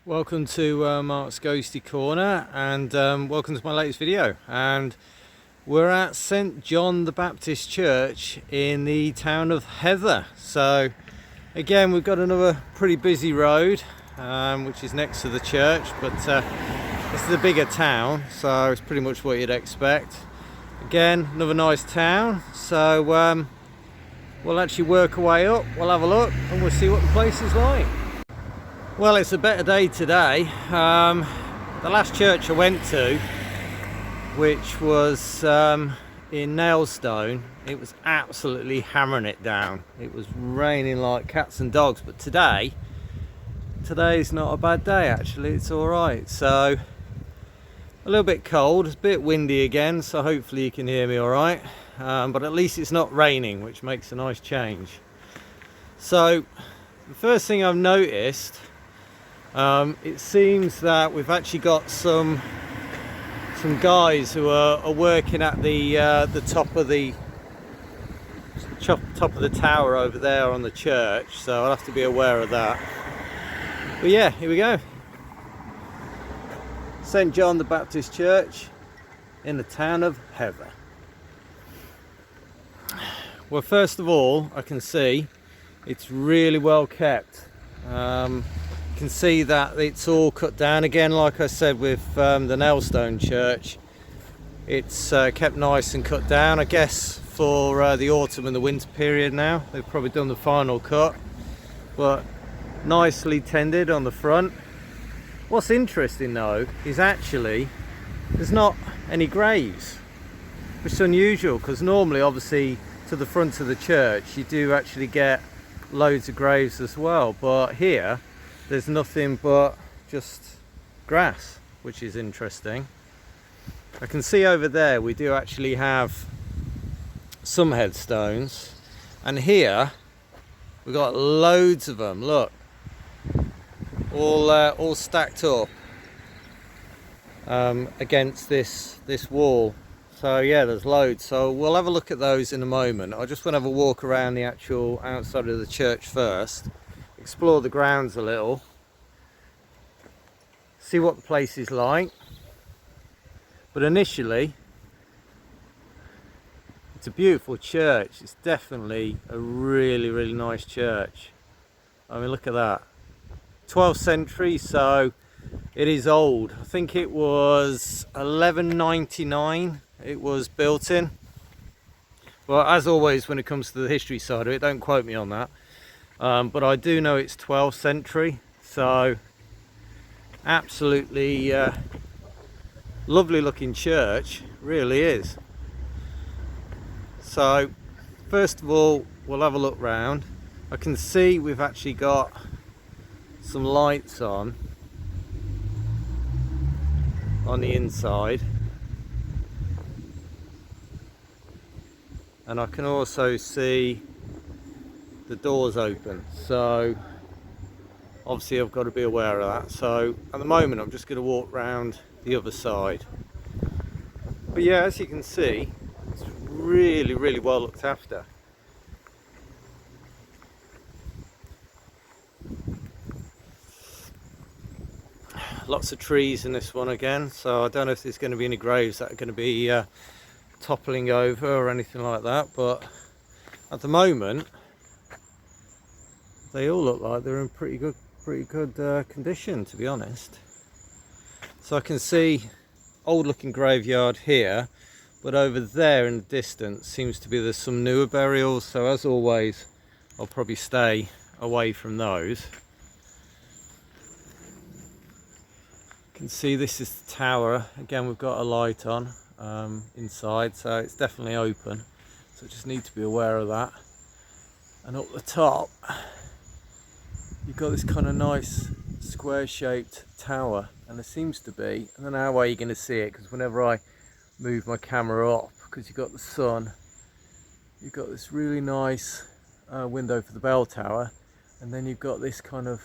Welcome to Mark's Ghosty Corner, and welcome to my latest video. And we're at St John the Baptist Church in the town of Heather. So again, we've got another pretty busy road, which is next to the church, but this is a bigger town, so it's pretty much what you'd expect. Again, another nice town, so we'll actually work our way up, we'll have a look, and we'll see what the place is like. Well, it's a better day today. The last church I went to, which was in Nailstone, it was absolutely hammering it down. It was raining like cats and dogs, but today's not a bad day actually, it's alright. So, a little bit cold, it's a bit windy again, so hopefully you can hear me alright. But at least it's not raining, which makes a nice change. So, the first thing I've noticed, it seems that we've actually got some guys who are working at the top of the tower over there on the church, so I'll have to be aware of that. But yeah, here we go. St John the Baptist Church in the town of Heather. Well, first of all, I can see it's really well kept. You can see that it's all cut down again, like I said with the Nailstone church. It's kept nice and cut down, I guess, for the autumn and the winter period now. They've probably done the final cut, but nicely tended on the front. What's interesting though is actually there's not any graves, which is unusual, because normally obviously to the front of the church you do actually get loads of graves as well, but here there's nothing but just grass, which is interesting. I can see over there we do actually have some headstones, and here we've got loads of them. Look, all stacked up against this wall. So yeah, there's loads. So we'll have a look at those in a moment. I just want to have a walk around the actual outside of the church first, explore the grounds a little, see what the place is like. But initially, it's a beautiful church. It's definitely a really nice church. I mean, look at that. 12th century, so it is old. I think it was 1199 it was built in. Well, as always when it comes to the history side of it, don't quote me on that. But I do know it's 12th century, so absolutely lovely looking church, really is. So first of all, we'll have a look round. I can see we've actually got some lights on the inside, and I can also see the doors open, so obviously I've got to be aware of that. So at the moment I'm just going to walk round the other side. But yeah, as you can see, it's really well looked after. Lots of trees in this one again, so I don't know if there's going to be any graves that are going to be toppling over or anything like that, but at the moment they all look like they're in pretty good condition, to be honest. So I can see old looking graveyard here, but over there in the distance seems to be there's some newer burials, so as always I'll probably stay away from those. You can see this is the tower. Again, we've got a light on inside, so it's definitely open, so just need to be aware of that. And up the top you've got this kind of nice square shaped tower, and there seems to be, I don't know how well you're going to see it, because whenever I move my camera up, because you've got the sun, you've got this really nice window for the bell tower, and then you've got this kind of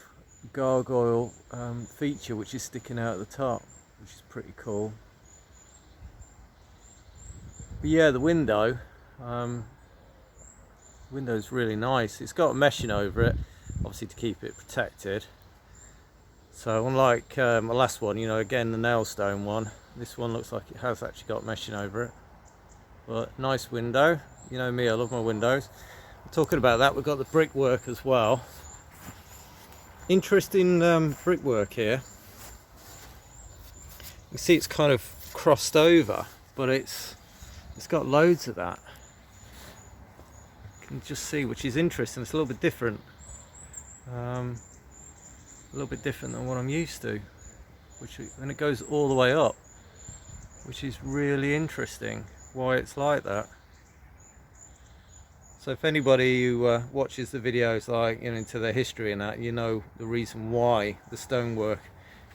gargoyle feature which is sticking out at the top, which is pretty cool. But yeah, the window's really nice. It's got meshing over it, obviously to keep it protected. So unlike my last one, you know, again the nail stone one, this one looks like it has actually got meshing over it. But nice window. You know me, I love my windows. Talking about that, we've got the brickwork as well. Interesting brickwork here. You see it's kind of crossed over, but it's got loads of that. You can just see, which is interesting. It's a little bit different. A little bit different than what I'm used to. And it goes all the way up, which is really interesting. Why it's like that. So if anybody who watches the videos, like, you know, into their history and that, you know the reason why the stonework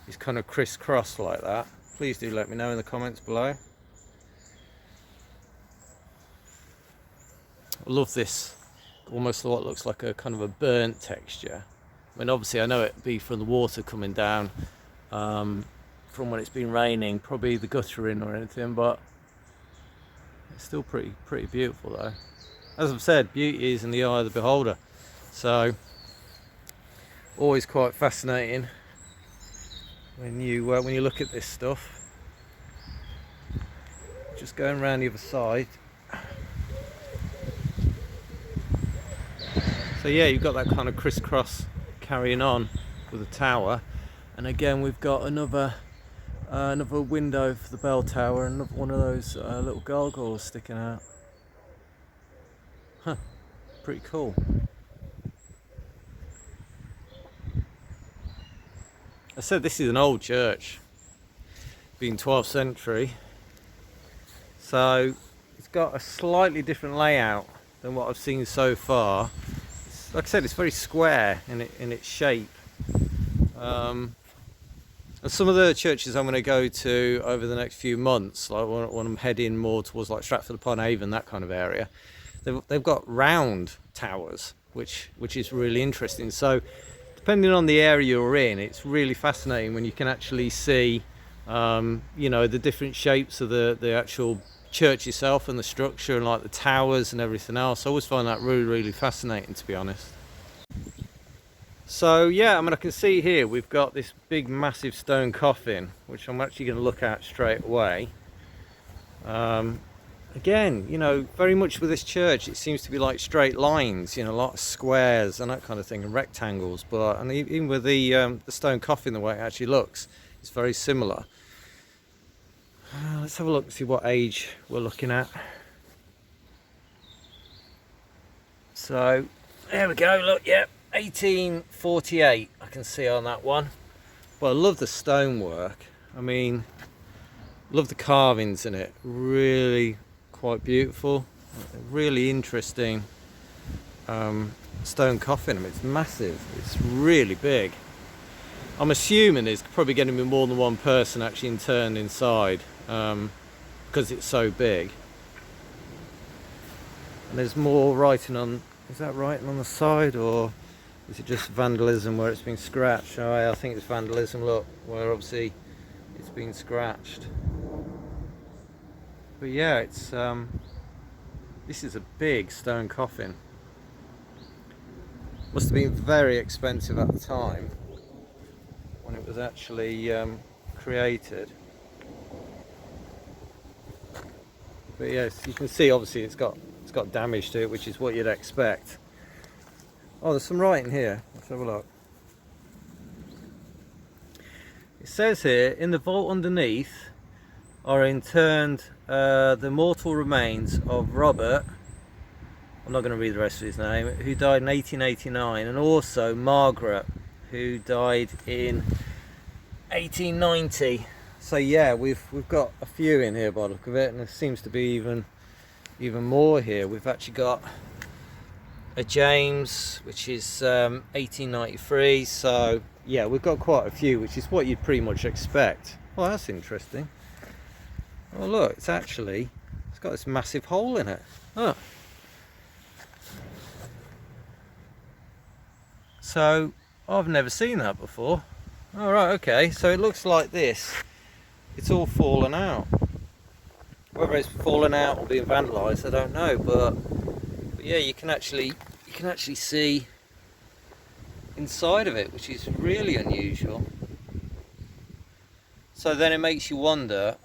is kind of crisscrossed like that, please do let me know in the comments below. I love this, almost what looks like a kind of a burnt texture. I mean, obviously I know it'd be from the water coming down from when it's been raining, probably the guttering or anything, but it's still pretty beautiful though. As I've said, beauty is in the eye of the beholder. So always quite fascinating when you look at this stuff. Just going around the other side. So yeah, you've got that kind of crisscross carrying on with the tower, and again we've got another window for the bell tower and one of those little gargoyles sticking out. Huh, pretty cool. I said this is an old church, being 12th century, so it's got a slightly different layout than what I've seen so far. Like I said, it's very square in its shape. And some of the churches I'm going to go to over the next few months, like when I'm heading more towards like Stratford-upon-Avon, that kind of area, they've got round towers, which is really interesting. So depending on the area you're in, it's really fascinating when you can actually see you know, the different shapes of the actual church itself and the structure and like the towers and everything else. I always find that really fascinating, to be honest. So yeah, I mean, I can see here we've got this big massive stone coffin, which I'm actually going to look at straight away. Again, you know, very much with this church it seems to be like straight lines, you know, a lot of squares and that kind of thing, and rectangles, but and even with the stone coffin, the way it actually looks, it's very similar. Let's have a look and see what age we're looking at. So there we go, look, yep, 1848 I can see on that one. But I love the stonework. I mean, love the carvings in it, really quite beautiful, really interesting stone coffin. I mean, it's massive, it's really big. I'm assuming there's probably going to be more than one person actually interned inside, because it's so big. And there's more writing on, is that writing on the side, or is it just vandalism where it's been scratched? Oh, I think it's vandalism, look, where obviously it's been scratched. But yeah, it's this is a big stone coffin. Must have been very expensive at the time when it was actually created. But yes, you can see obviously it's got damage to it, which is what you'd expect. Oh, there's some writing here. Let's have a look. It says here, in the vault underneath are interned the mortal remains of Robert, I'm not going to read the rest of his name, who died in 1889, and also Margaret, who died in 1890. So yeah, we've got a few in here by the look of it, and there seems to be even more here. We've actually got a James, which is 1893. So yeah, we've got quite a few, which is what you'd pretty much expect. Well, that's interesting. Oh look, it's got this massive hole in it. Oh. So I've never seen that before. All right, okay, so it looks like this. It's all fallen out. Whether it's fallen out or being vandalised, I don't know, but yeah, you can actually see inside of it, which is really unusual. So then it makes you wonder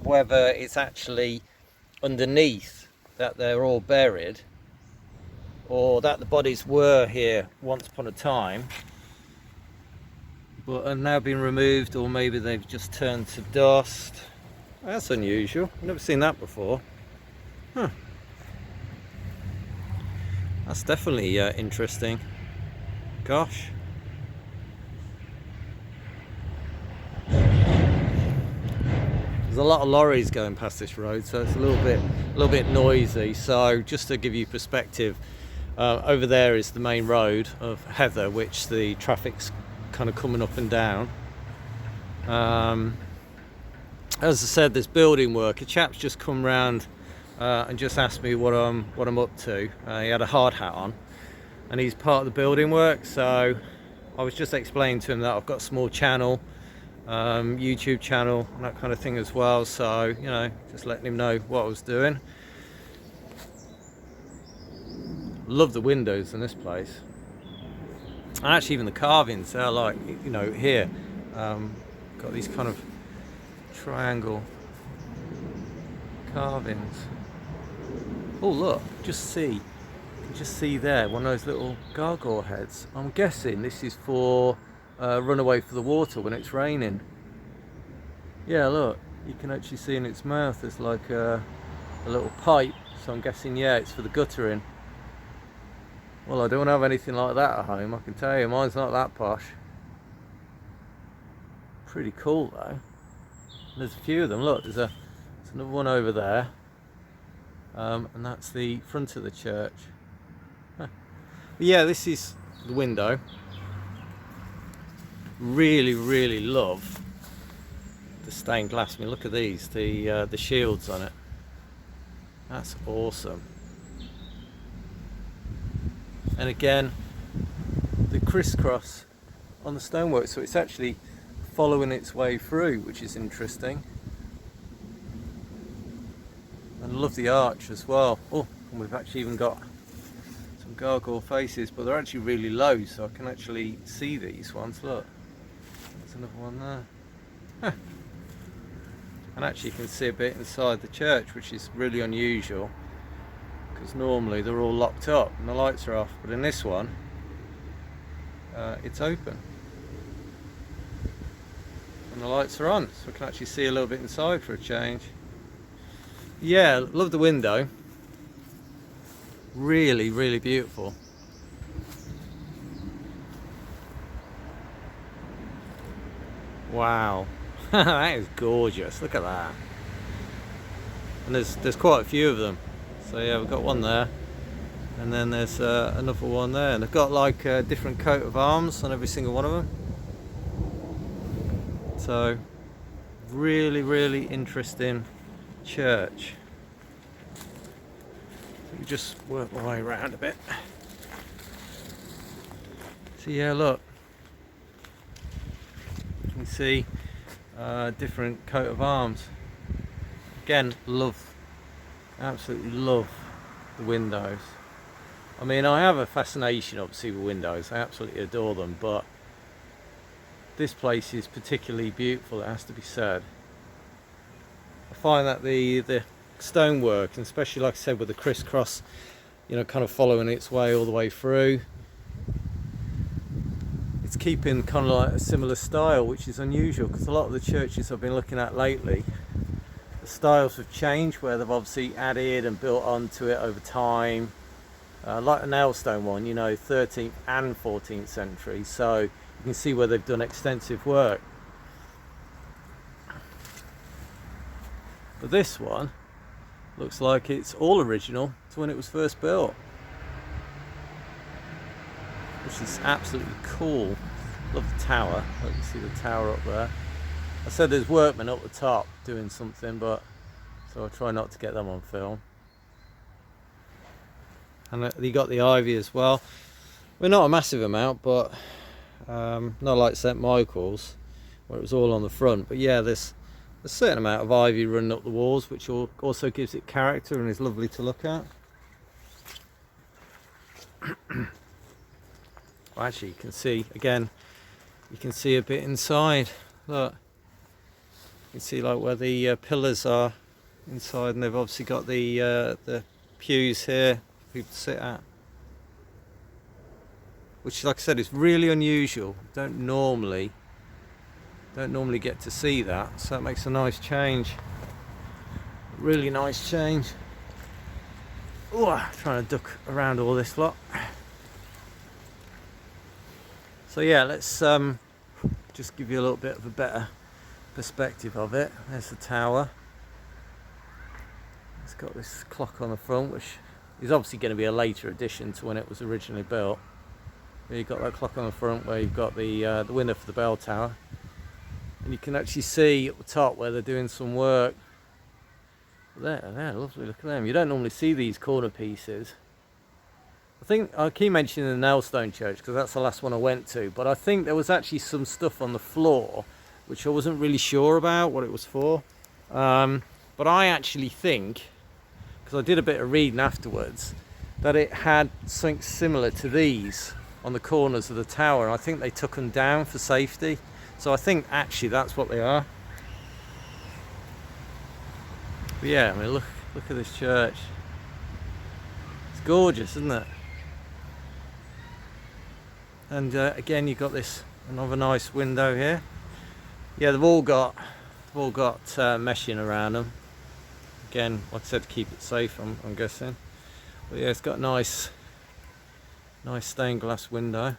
whether it's actually underneath that they're all buried, or that the bodies were here once upon a time but are now being removed, or maybe they've just turned to dust. That's unusual. I've never seen that before. Huh. That's definitely interesting. Gosh. There's a lot of lorries going past this road, so it's a little bit noisy. So just to give you perspective, over there is the main road of Heather, which the traffic's kind of coming up and down. As I said, there's building work. A chap's just come round and just asked me what I'm up to. He had a hard hat on, and he's part of the building work. So I was just explaining to him that I've got a small channel, YouTube channel, and that kind of thing as well. So, you know, just letting him know what I was doing. Love the windows in this place. And actually even the carvings, they're like, you know, here got these kind of triangle carvings. Oh look, just see, you can just see there one of those little gargoyle heads. I'm guessing this is for runaway for the water when it's raining. Yeah, look, you can actually see in its mouth there's like a little pipe, so I'm guessing, yeah, it's for the guttering. Well, I don't have anything like that at home, I can tell you. Mine's not that posh. Pretty cool though. There's a few of them. Look, there's another one over there, and that's the front of the church. Huh. But yeah, this is the window. Really love the stained glass. I mean, look at these, the shields on it. That's awesome. And again, the crisscross on the stonework, so it's actually following its way through, which is interesting. And I love the arch as well. Oh, and we've actually even got some gargoyle faces, but they're actually really low, so I can actually see these ones. Look, there's another one there. Huh. And actually you can see a bit inside the church, which is really unusual, because normally they're all locked up and the lights are off, but in this one it's open and the lights are on, so we can actually see a little bit inside for a change. Yeah, love the window. Really beautiful. Wow. That is gorgeous, look at that. And there's quite a few of them. So yeah, we've got one there, and then there's another one there, and they've got like a different coat of arms on every single one of them. So really interesting church. Let me just work my way around a bit. So yeah, look, you can see different coat of arms. Again, absolutely love the windows. I mean, I have a fascination obviously with windows. I absolutely adore them, but this place is particularly beautiful, it has to be said. I find that the stonework, and especially like I said with the crisscross, you know, kind of following its way all the way through, it's keeping kind of like a similar style, which is unusual, because a lot of the churches I've been looking at lately, the styles have changed, where they've obviously added and built onto it over time, like the nailstone one, you know, 13th and 14th century, so you can see where they've done extensive work. But this one looks like it's all original to when it was first built, which is absolutely cool. Love the tower. You can see the tower up there. I said there's workmen up the top doing something, but so I'll try not to get them on film. And you got the ivy as well. Well, not a massive amount, but not like St Michael's where it was all on the front. But yeah, there's a certain amount of ivy running up the walls, which also gives it character and is lovely to look at. Well, actually, you can see again. You can see a bit inside. Look, can see like where the pillars are inside, and they've obviously got the pews here for people to sit at, which, like I said, is really unusual. Don't normally get to see that, so that makes a nice change. Really nice change. Oh, trying to duck around all this lot. So yeah, let's just give you a little bit of a better perspective of it. There's the tower. It's got this clock on the front, which is obviously going to be a later addition to when it was originally built. You've got that clock on the front where you've got the window for the bell tower, and you can actually see at the top where they're doing some work. There, lovely, look at them. You don't normally see these corner pieces. I think I keep mentioning the Nailstone Church because that's the last one I went to, but I think there was actually some stuff on the floor which I wasn't really sure about what it was for. But I actually think, because I did a bit of reading afterwards, that it had something similar to these on the corners of the tower, and I think they took them down for safety. So I think actually that's what they are. But yeah, I mean, look at this church. It's gorgeous, isn't it? And again, you've got this another nice window here. Yeah, they've all got meshing around them. Again, like I said, to keep it safe, I'm guessing. But yeah, it's got nice stained glass window.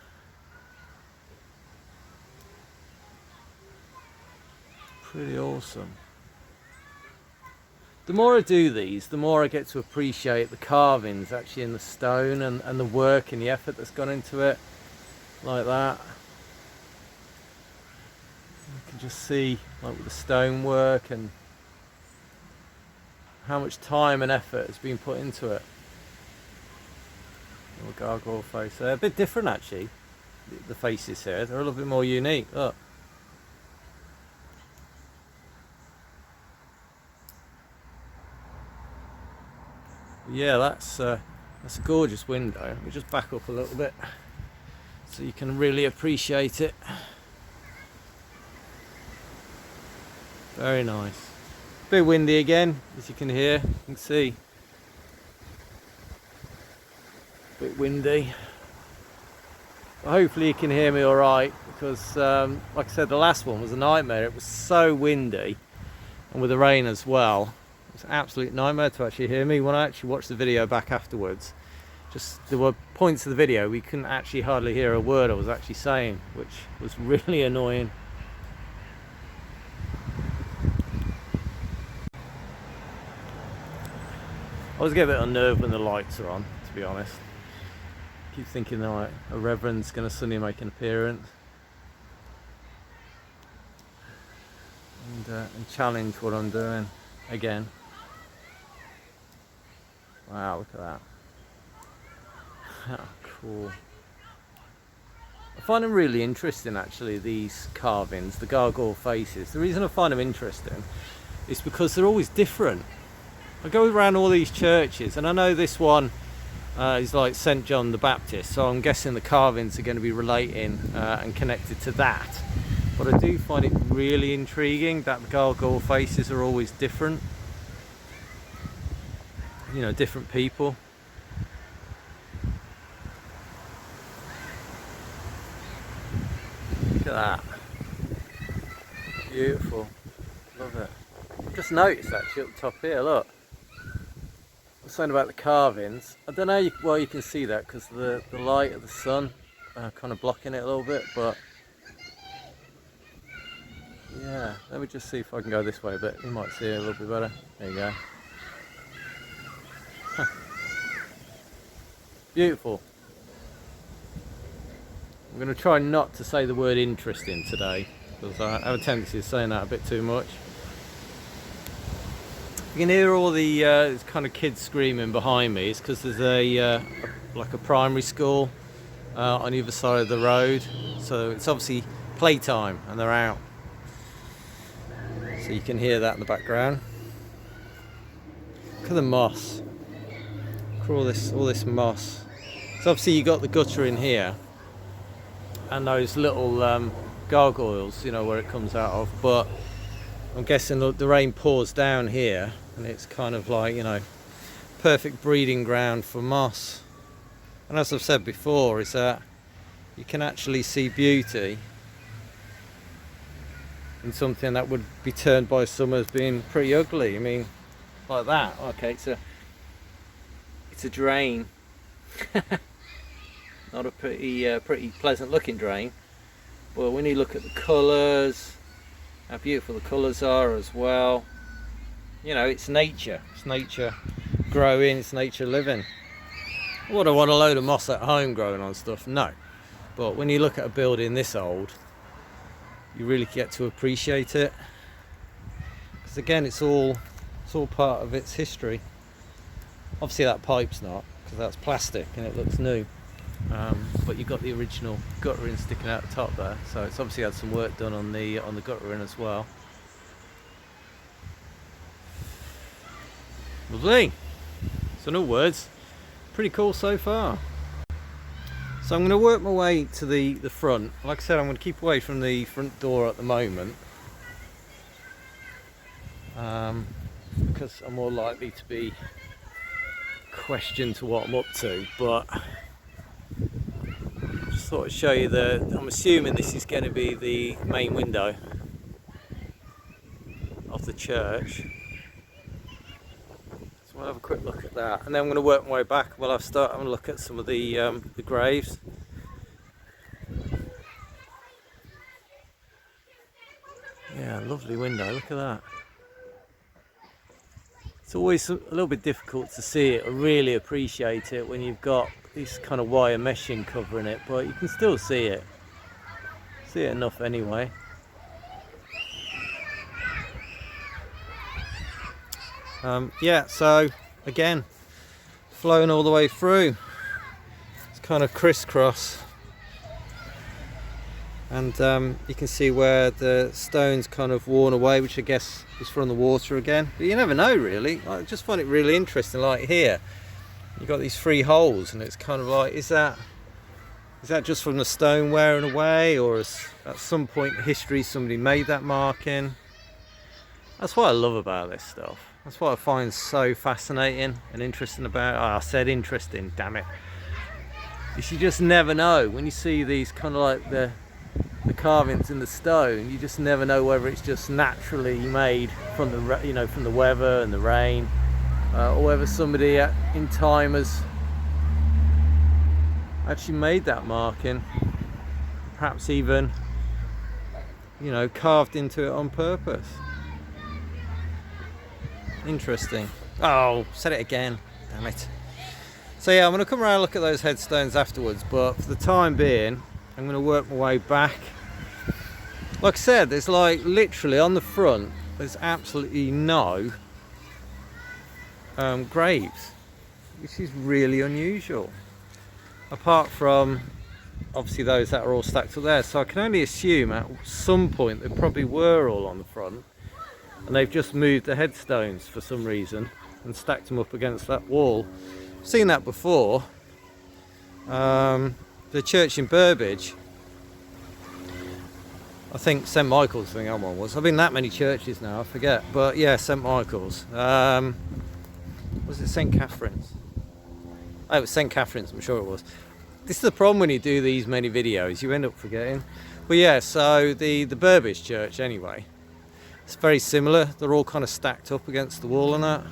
Pretty awesome. The more I do these, the more I get to appreciate the carvings actually in the stone, and the work and the effort that's gone into it, like that. You can just see like with the stonework and how much time and effort has been put into it. Little gargoyle face there, a bit different actually. The faces here, they're a little bit more unique. Look. Yeah, that's a gorgeous window. Let me just back up a little bit so you can really appreciate it. Very nice. Bit windy again, as you can hear. You can see. Bit windy. But hopefully you can hear me all right, because like I said, the last one was a nightmare. It was so windy, and with the rain as well. It's an absolute nightmare to actually hear me. When I actually watched the video back afterwards, there were points of the video we couldn't actually hardly hear a word I was actually saying, which was really annoying. I always get a bit unnerved when the lights are on, to be honest. I keep thinking that like, a reverend's going to suddenly make an appearance and challenge what I'm doing again. Wow, look at that. How cool. I find them really interesting actually, these carvings, the gargoyle faces. The reason I find them interesting is because they're always different. I go around all these churches, and I know this one is like St. John the Baptist, so I'm guessing the carvings are going to be relating and connected to that. But I do find it really intriguing that the gargoyle faces are always different. You know, different people. Look at that. Beautiful. Love it. I've just noticed actually up the top here, look. I was saying about the carvings. I don't know why you can see that, because the light of the sun kind of blocking it a little bit, but yeah, let me just see if I can go this way a bit. You might see it a little bit better. There you go. Beautiful. I'm going to try not to say the word interesting today, because I have a tendency of saying that a bit too much. You can hear all the kind of kids screaming behind me. It's because there's like a primary school on either side of the road, so it's obviously playtime and they're out. So you can hear that in the background. Look at the moss. Look at all this moss. So obviously you got the gutter in here, and those little gargoyles, you know, where it comes out of. But I'm guessing the rain pours down here, and it's kind of like, you know, perfect breeding ground for moss. And as I've said before, is that you can actually see beauty in something that would be turned by some as being pretty ugly. I mean, like that. Okay, it's a drain. Not a pretty pleasant looking drain, but when you look at the colours, how beautiful the colours are as well, you know, it's nature growing, it's nature living. Would I want a load of moss at home growing on stuff? No. But when you look at a building this old, you really get to appreciate it, because again, it's all part of its history. Obviously that pipe's not, because that's plastic and it looks new, but you've got the original guttering sticking out the top there, so it's obviously had some work done on the guttering as well. Lovely. So no words, pretty cool so far. So I'm going to work my way to the front. Like I said, I'm going to keep away from the front door at the moment, because I'm more likely to be questioned to what I'm up to. But just thought I'd show you I'm assuming this is going to be the main window of the church. We'll have a quick look at that, and then I'm going to work my way back. Well, I'll start having a look at some of the graves. Yeah, lovely window, look at that. It's always a little bit difficult to see it or really appreciate it when you've got this kind of wire meshing covering it, but you can still see it. See it enough anyway. Yeah, so again, flowing all the way through. It's kind of crisscross, and you can see where the stone's kind of worn away, which I guess is from the water again. But you never know, really. I just find it really interesting. Like here, you've got these 3 holes, and it's kind of like, is that just from the stone wearing away, or is at some point in history somebody made that marking? That's what I love about this stuff. That's what I find so fascinating and interesting about it. Oh, I said interesting, damn it. You just never know. When you see these kind of like the carvings in the stone, you just never know whether it's just naturally made from the, from the weather and the rain, or whether somebody in time has actually made that marking. Perhaps even, carved into it on purpose. Interesting. Oh, said it again. Damn it. So yeah, I'm going to come around and look at those headstones afterwards, but for the time being, I'm going to work my way back. Like I said, there's like literally on the front, there's absolutely no graves, which is really unusual. Apart from obviously those that are all stacked up there. So I can only assume at some point they probably were all on the front, and they've just moved the headstones for some reason and stacked them up against that wall. I've seen that before. The church in Burbage, I think St Michael's thing I'm on was. I've been that many churches now, I forget. But yeah, St Michael's. Was it St Catherine's? Oh, it was St Catherine's, I'm sure it was. This is the problem when you do these many videos, you end up forgetting. But yeah, so the Burbage church anyway. It's very similar. They're all kind of stacked up against the wall and that.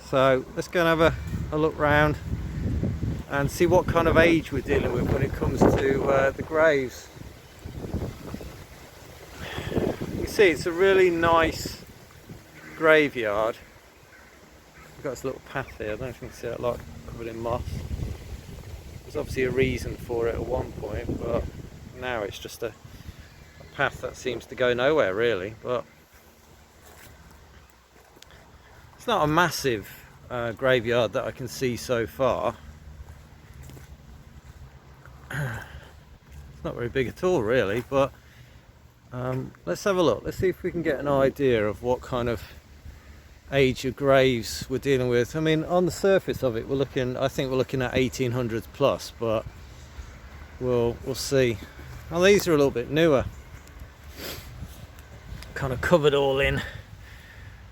So let's go and have a look round and see what kind of age we're dealing with when it comes to the graves. You can see it's a really nice graveyard. We've got this little path here. I don't know if you can see it, like covered in moss. There's obviously a reason for it at one point, but now it's just a path that seems to go nowhere really. But it's not a massive graveyard that I can see so far. It's not very big at all really, but let's have a look. Let's see if we can get an idea of what kind of age of graves we're dealing with. I mean, on the surface of it, I think we're looking at 1800s plus, but we'll see. Now these are a little bit newer. kind of covered all in.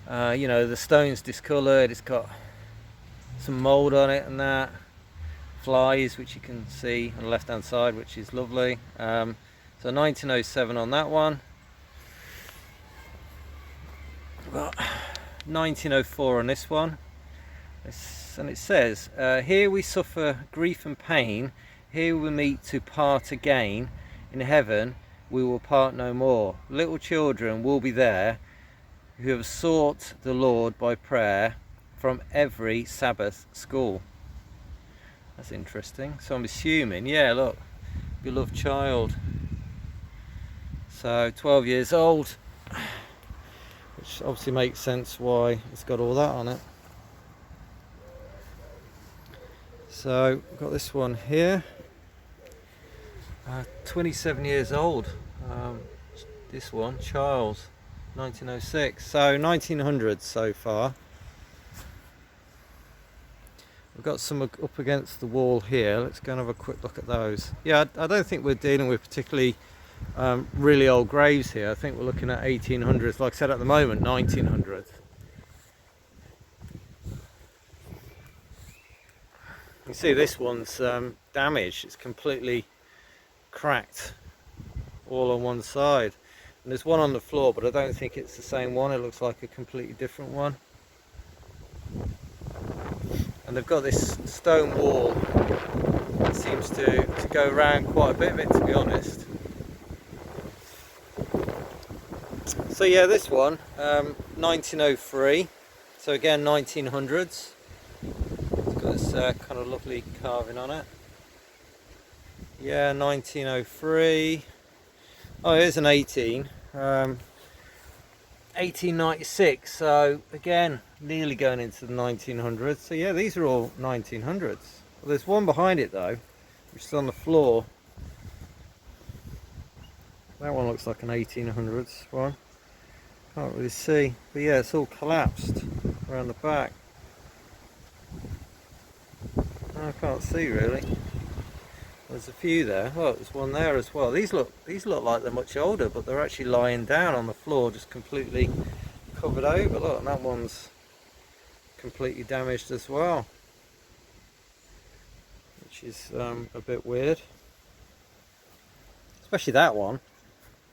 You know, the stone's discoloured, it's got some mould on it and that. Flies, which you can see on the left hand side, which is lovely. So 1907 on that one. We've got 1904 on this one. And it says, here we suffer grief and pain, here we meet to part again. In heaven we will part no more. Little children will be there who have sought the Lord by prayer from every Sabbath school. That's interesting. So I'm assuming, yeah, look, beloved child. So 12 years old, which obviously makes sense why it's got all that on it. So we've got this one here, 27 years old. This one, Charles, 1906. So 1900s so far. We've got some up against the wall here. Let's go and have a quick look at those. Yeah, I don't think we're dealing with particularly really old graves here. I think we're looking at 1800s, like I said, at the moment 1900s. You can see this one's damaged. It's completely cracked all on one side, and there's one on the floor, but I don't think it's the same one. It looks like a completely different one. And they've got this stone wall that seems to go around quite a bit of it, to be honest. So yeah, this one, 1903, so again 1900s. It's got this kind of lovely carving on it. Yeah, 1903. Oh, here's an 1896, so again nearly going into the 1900s. So yeah, these are all 1900s. Well, there's one behind it though, which is on the floor. That one looks like an 1800s one. Can't really see, but yeah, it's all collapsed around the back. I can't see really. There's a few there. Well, there's one there as well. These look like they're much older, but they're actually lying down on the floor, just completely covered over. Look, and that one's completely damaged as well, which is a bit weird. Especially that one.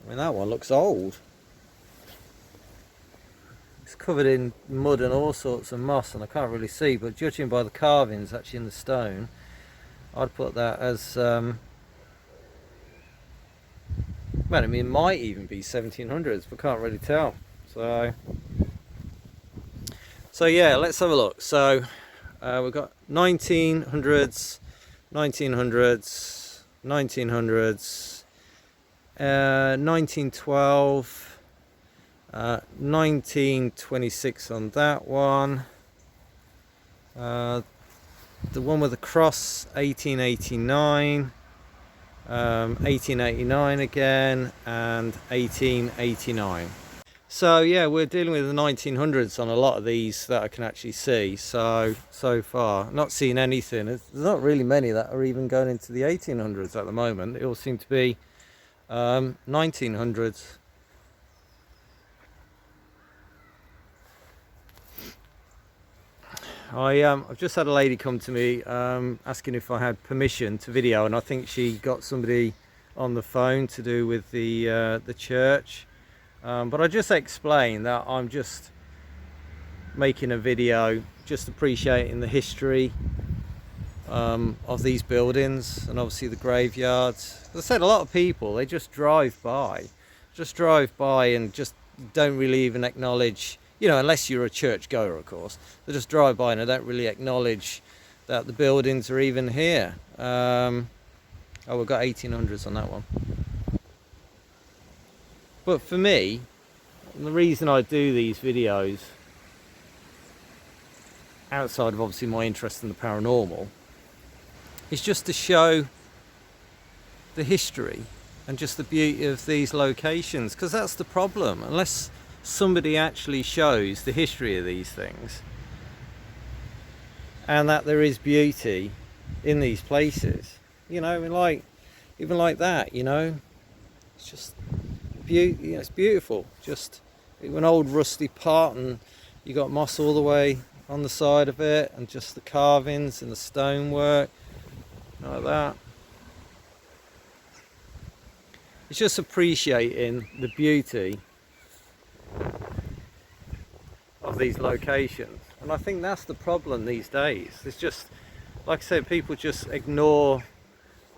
I mean, that one looks old. It's covered in mud and all sorts of moss, and I can't really see, but judging by the carvings actually in the stone, I'd put that as, well, I mean, it might even be 1700s, but can't really tell. So yeah, let's have a look. So we've got 1900s, 1900s, 1900s, 1912, 1926 on that one. The one with the cross, 1889, 1889 again, and 1889. So yeah, we're dealing with the 1900s on a lot of these that I can actually see. So far, not seeing anything. There's not really many that are even going into the 1800s at the moment. They all seem to be 1900s. I've just had a lady come to me asking if I had permission to video, and I think she got somebody on the phone to do with the church. But I just explained that I'm just making a video, just appreciating the history of these buildings and obviously the graveyards. As I said, a lot of people, they just drive by and just don't really even acknowledge, you know, unless you're a church goer, of course. They just drive by and they don't really acknowledge that the buildings are even here. Oh, we've got 1800s on that one. But for me, the reason I do these videos, outside of obviously my interest in the paranormal, is just to show the history and just the beauty of these locations, because that's the problem. Unless somebody actually shows the history of these things and that there is beauty in these places, you know, I mean, like even like that, you know, it's just it's beautiful. Just an old rusty pot, and you got moss all the way on the side of it, and just the carvings and the stonework like that. It's just appreciating the beauty of these locations, and I think that's the problem these days. It's just, like I said, people just ignore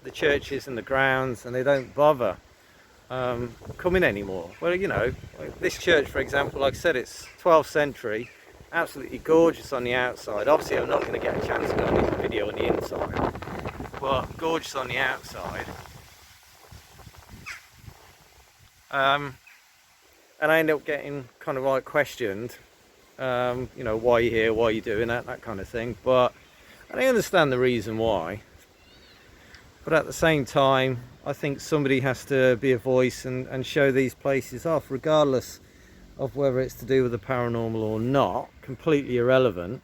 the churches and the grounds, and they don't bother coming anymore. Well, you know, like this church, for example, like I said, it's 12th century, absolutely gorgeous on the outside. Obviously, I'm not going to get a chance to go and do a video on the inside, but gorgeous on the outside. And I end up getting kind of like questioned, you know, why are you here, why are you doing that kind of thing. But I understand the reason why. But at the same time, I think somebody has to be a voice and show these places off, regardless of whether it's to do with the paranormal or not. Completely irrelevant.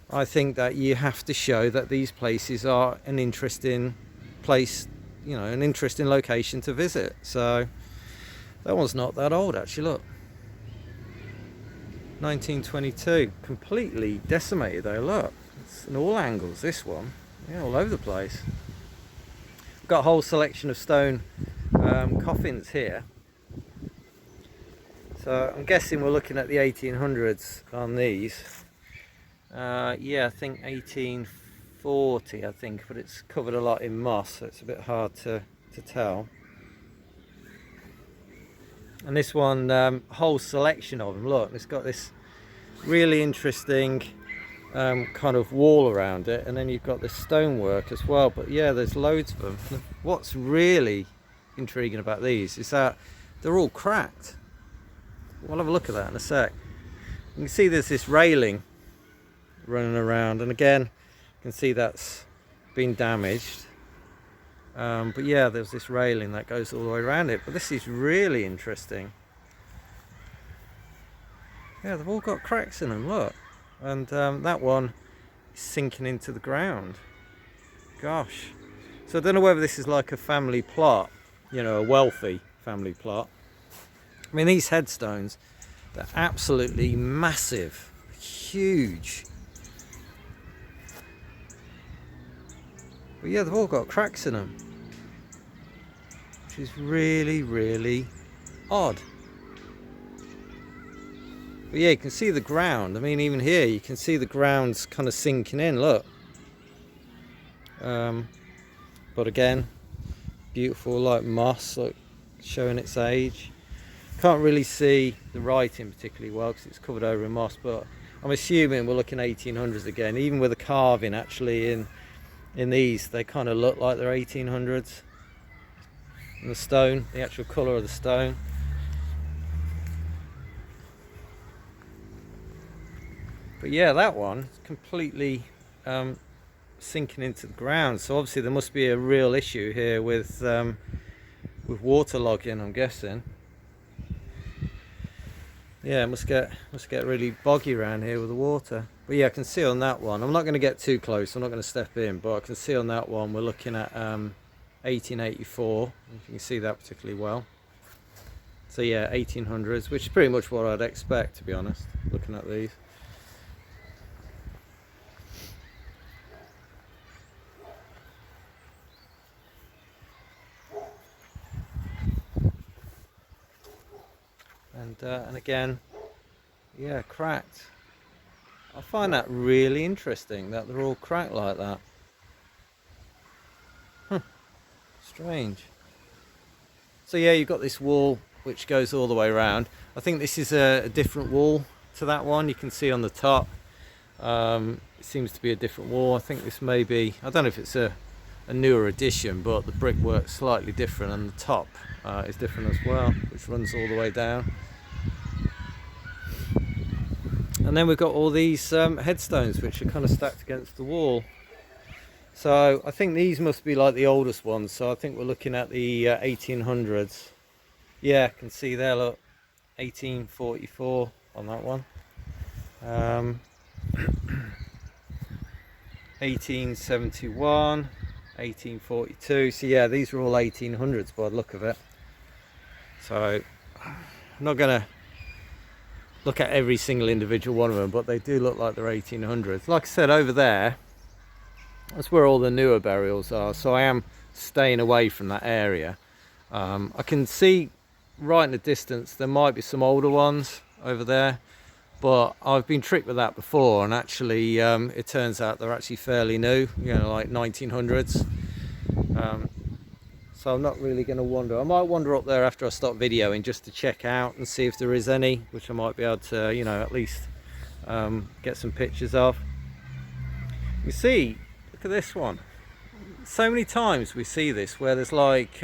I think that you have to show that these places are an interesting place, you know, an interesting location to visit. So that one's not that old, actually. Look, 1922, completely decimated though. Look, it's in all angles, this one, yeah, all over the place. We've got a whole selection of stone coffins here, so I'm guessing we're looking at the 1800s on these. Yeah, I think 1840, I think, but it's covered a lot in moss, so it's a bit hard to tell. And this one, whole selection of them. Look, it's got this really interesting kind of wall around it, and then you've got this stonework as well. But yeah, there's loads of them. What's really intriguing about these is that they're all cracked. We'll have a look at that in a sec. You can see there's this railing running around, and again, you can see that's been damaged. But yeah, there's this railing that goes all the way around it. But this is really interesting. Yeah, they've all got cracks in them, look. And that one is sinking into the ground. Gosh. So I don't know whether this is like a family plot, you know, a wealthy family plot. I mean, these headstones, they're absolutely massive, huge. But yeah, they've all got cracks in them, which is really, really odd. But yeah, you can see the ground. I mean, even here, you can see the ground's kind of sinking in, look. But again, beautiful, like moss, look, showing its age. Can't really see the writing particularly well because it's covered over in moss, but I'm assuming we're looking 1800s again. Even with the carving actually in these, they kind of look like they're 1800s. And the stone, the actual colour of the stone. But yeah, that one is completely sinking into the ground. So obviously there must be a real issue here with waterlogging, I'm guessing. Yeah, it must get really boggy around here with the water. But yeah, I can see on that one, I'm not going to get too close, I'm not going to step in, but I can see on that one we're looking at 1884, if you can see that particularly well. So yeah, 1800s, which is pretty much what I'd expect, to be honest, looking at these. And again, yeah, cracked. I find that really interesting that they're all cracked like that. Strange. So yeah, you've got this wall which goes all the way around. I think this is a different wall to that one. You can see on the top, it seems to be a different wall. I think this may be, I don't know if it's a newer addition, but the brickwork's slightly different, and the top is different as well, which runs all the way down. And then we've got all these headstones which are kind of stacked against the wall. So I think these must be like the oldest ones. So I think we're looking at the 1800s. Yeah, I can see there, look, 1844 on that one. 1871, 1842. So yeah, these are all 1800s by the look of it. So I'm not going to look at every single individual one of them, but they do look like they're 1800s. Like I said, over there, that's where all the newer burials are, so I am staying away from that area. I can see right in the distance there might be some older ones over there, but I've been tricked with that before, and actually it turns out they're actually fairly new, you know, like 1900s. So I'm not really going to wander. I might wander up there after I stop videoing just to check out and see if there is any, which I might be able to, you know, at least get some pictures of. You see, look at this one. So many times we see this where there's like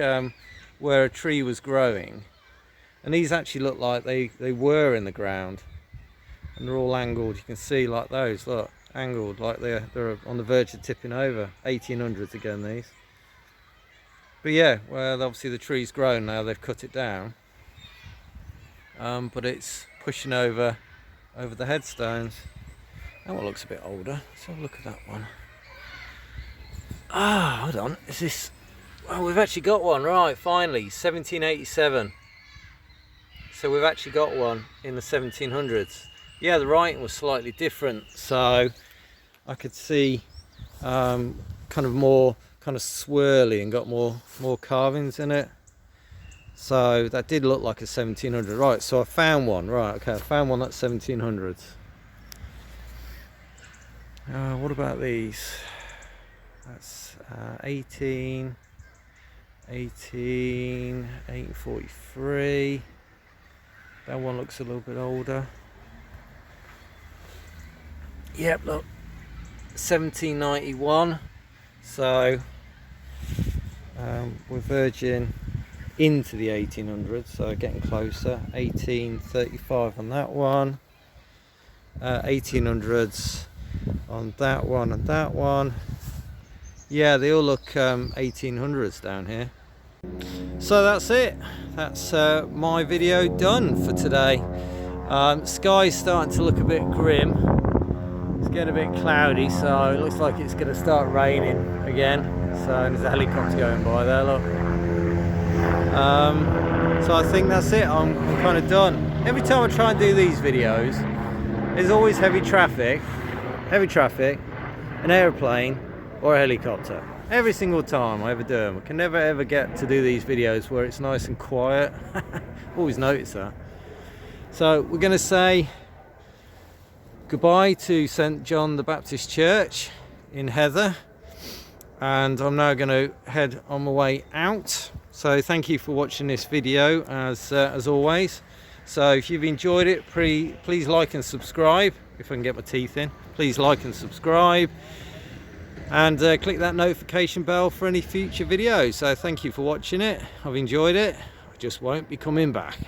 where a tree was growing, and these actually look like they were in the ground, and they're all angled. You can see like those, look, angled, like they're on the verge of tipping over. 1800s again, these. But yeah, well, obviously the tree's grown now, they've cut it down, but it's pushing over the headstones. That one looks a bit older. Let's have a look at that one. Ah, hold on, is this... Oh, we've actually got one, right, finally, 1787. So we've actually got one in the 1700s. Yeah, the writing was slightly different, so I could see kind of more kind of swirly and got more carvings in it. So that did look like a 1700. Right, so I found one. Right, okay, I found one that's 1700s. What about these? That's 1843. That one looks a little bit older. Yep, look, 1791. So we're verging into the 1800s, so getting closer. 1835 on that one, 1800s on that one and that one. Yeah, they all look 1800s down here. So that's it. That's my video done for today. Sky's starting to look a bit grim. It's getting a bit cloudy, so it looks like it's going to start raining again. So there's a helicopter going by there, look. So I think that's it. I'm kind of done. Every time I try and do these videos, there's always heavy traffic, an aeroplane or a helicopter. Every single time I ever do them. I can never ever get to do these videos where it's nice and quiet. Always notice that. So we're going to say goodbye to St. John the Baptist Church in Heather, and I'm now going to head on my way out. So thank you for watching this video as always. So if you've enjoyed it, please like and subscribe. If I can get my teeth in, please like and subscribe, and click that notification bell for any future videos. So thank you for watching it. I've enjoyed it. I just won't be coming back.